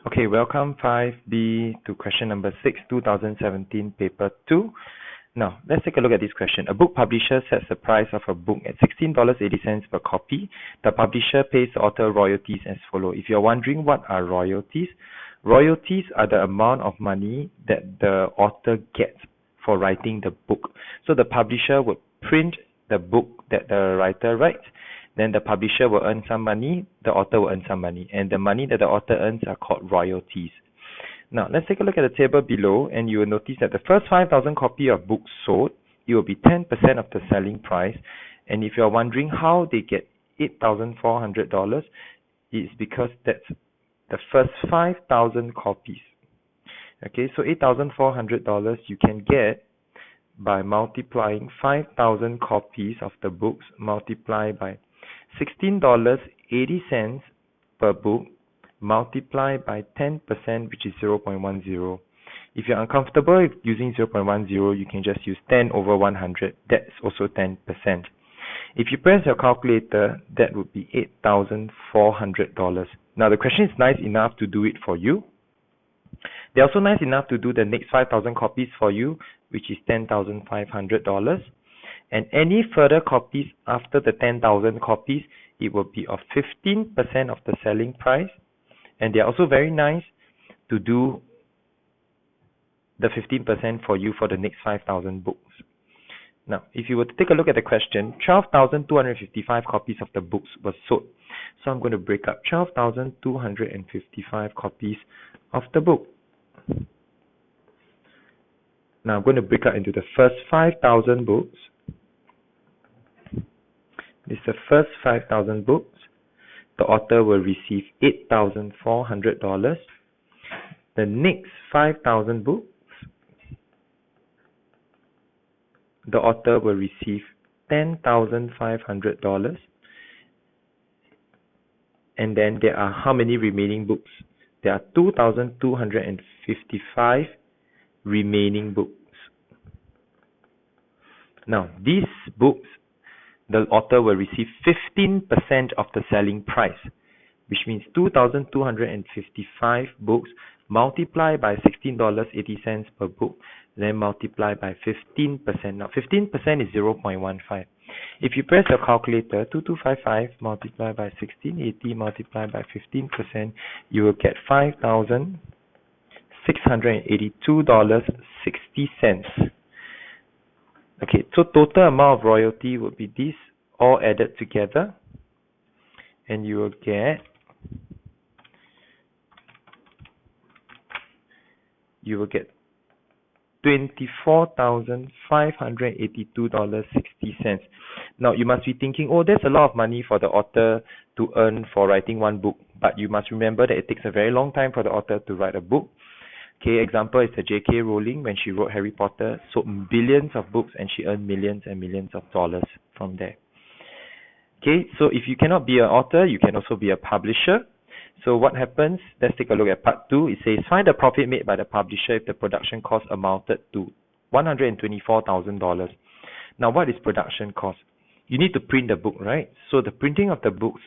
Okay, welcome 5B to question number 6, 2017, paper 2. Now, let's take a look at this question. A book publisher sets the price of a book at $16.80 per copy. The publisher pays the author royalties as follows. If you're wondering what are royalties, royalties are the amount of money that the author gets for writing the book. So the publisher would print the book that the writer writes. Then the publisher will earn some money, the author will earn some money, and the money that the author earns are called royalties. Now, let's take a look at the table below, and you will notice that the first 5,000 copies of books sold, it will be 10% of the selling price. And if you're wondering how they get $8,400, it's because that's the first 5,000 copies. Okay, so $8,400 you can get by multiplying 5,000 copies of the books multiplied by $16.80 per book multiplied by 10%, which is 0.10. If you're uncomfortable with using 0.10, you can just use 10 over 100. That's also 10%. If you press your calculator, that would be $8,400. Now, the question is nice enough to do it for you. They're also nice enough to do the next 5,000 copies for you, which is $10,500. And any further copies after the 10,000 copies, it will be of 15% of the selling price. And they're also very nice to do the 15% for you for the next 5,000 books. Now, if you were to take a look at the question, 12,255 copies of the books were sold. So I'm going to break up 12,255 copies of the book. Now I'm going to break up into the first 5,000 books. This is the first 5,000 books. The author will receive $8,400. The next 5,000 books, the author will receive $10,500. And then there are how many remaining books? There are 2,255 remaining books. Now, these books, the author will receive 15% of the selling price, which means 2,255 books multiplied by $16.80 per book, then multiplied by 15%. Now, 15% is 0.15. If you press your calculator, 2255 multiplied by 1680 multiplied by 15%, you will get $5,682.60. Okay, so total amount of royalty would be this all added together, and you will get $24,582.60. Now you must be thinking, oh, that's a lot of money for the author to earn for writing one book, but you must remember that it takes a very long time for the author to write a book. Okay, example is the J.K. Rowling. When she wrote Harry Potter, sold billions of books and she earned millions and millions of dollars from there. Okay, so if you cannot be an author, you can also be a publisher. So what happens? Let's take a look at part 2. It says, find the profit made by the publisher if the production cost amounted to $124,000. Now, what is production cost? You need to print the book, right? So the printing of the books,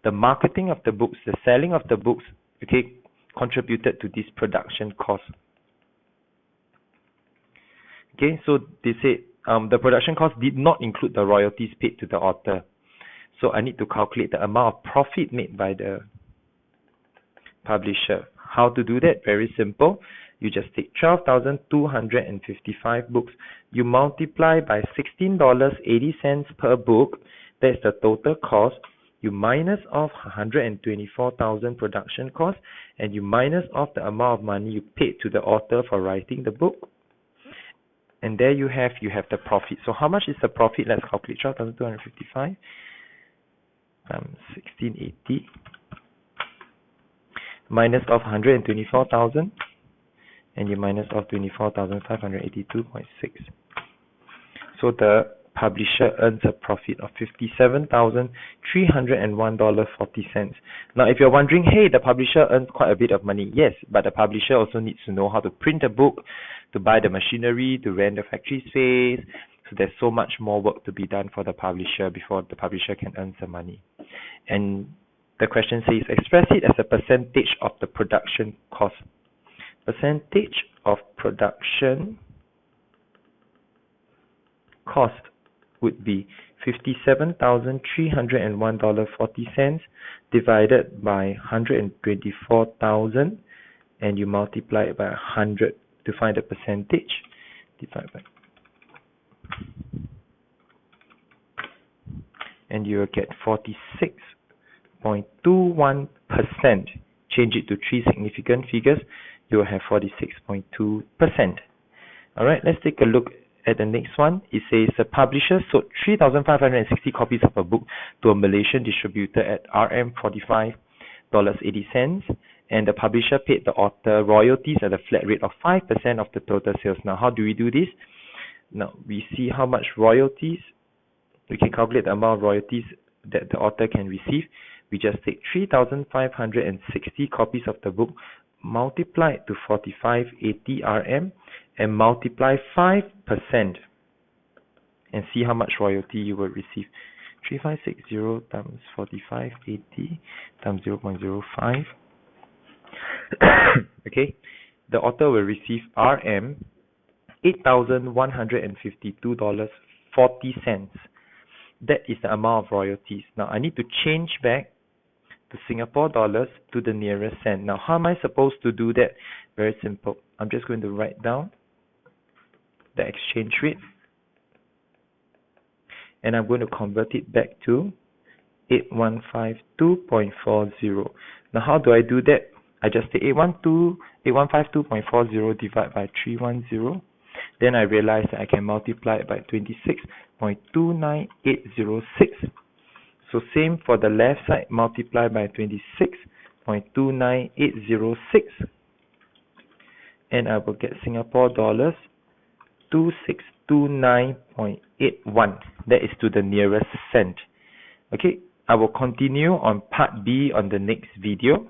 the marketing of the books, the selling of the books, okay, contributed to this production cost. Okay, so they say the production cost did not include the royalties paid to the author. So I need to calculate the amount of profit made by the publisher. How to do that? Very simple. You just take 12,255 books. You multiply by $16.80 per book. That's the total cost. You minus off 124,000 production cost, and you minus off the amount of money you paid to the author for writing the book. And there you have the profit. So how much is the profit? Let's calculate 12,255 times 1680 minus off 124,000, and you minus off 24,582.6. So the publisher earns a profit of $57,301.40. Now, if you're wondering, hey, the publisher earns quite a bit of money. Yes, but the publisher also needs to know how to print a book, to buy the machinery, to rent the factory space. So there's so much more work to be done for the publisher before the publisher can earn some money. And The question says, express it as a percentage of the production cost. Percentage of production cost would be $57,301.40 divided by 124,000, and you multiply it by 100 to find the percentage. Divide by, and you will get 46.21%. Change it to three significant figures, you will have 46.2%. Alright, let's take a look at the next one. It says the publisher sold 3,560 copies of a book to a Malaysian distributor at RM45.80, and the publisher paid the author royalties at a flat rate of 5% of the total sales. Now, how do we do this? Now, we see how much royalties. We can calculate the amount of royalties that the author can receive. We just take 3,560 copies of the book, multiply it to 4580 RM, and multiply 5%, and see how much royalty you will receive. 3560 times 4580 times 0.05. Okay, the author will receive RM $8,152.40. That is the amount of royalties. Now I need to change back to Singapore dollars to the nearest cent. Now how am I supposed to do that? Very simple. I'm just going to write down the exchange rate, and I'm going to convert it back to 8152.40. Now how do I do that? I just take 8152.40 divided by 310. Then I realize that I can multiply it by 26.29806. So same for the left side, multiply by 26.29806, and I will get Singapore dollars 2629.81. That is to the nearest cent. Okay, I will continue on part B on the next video.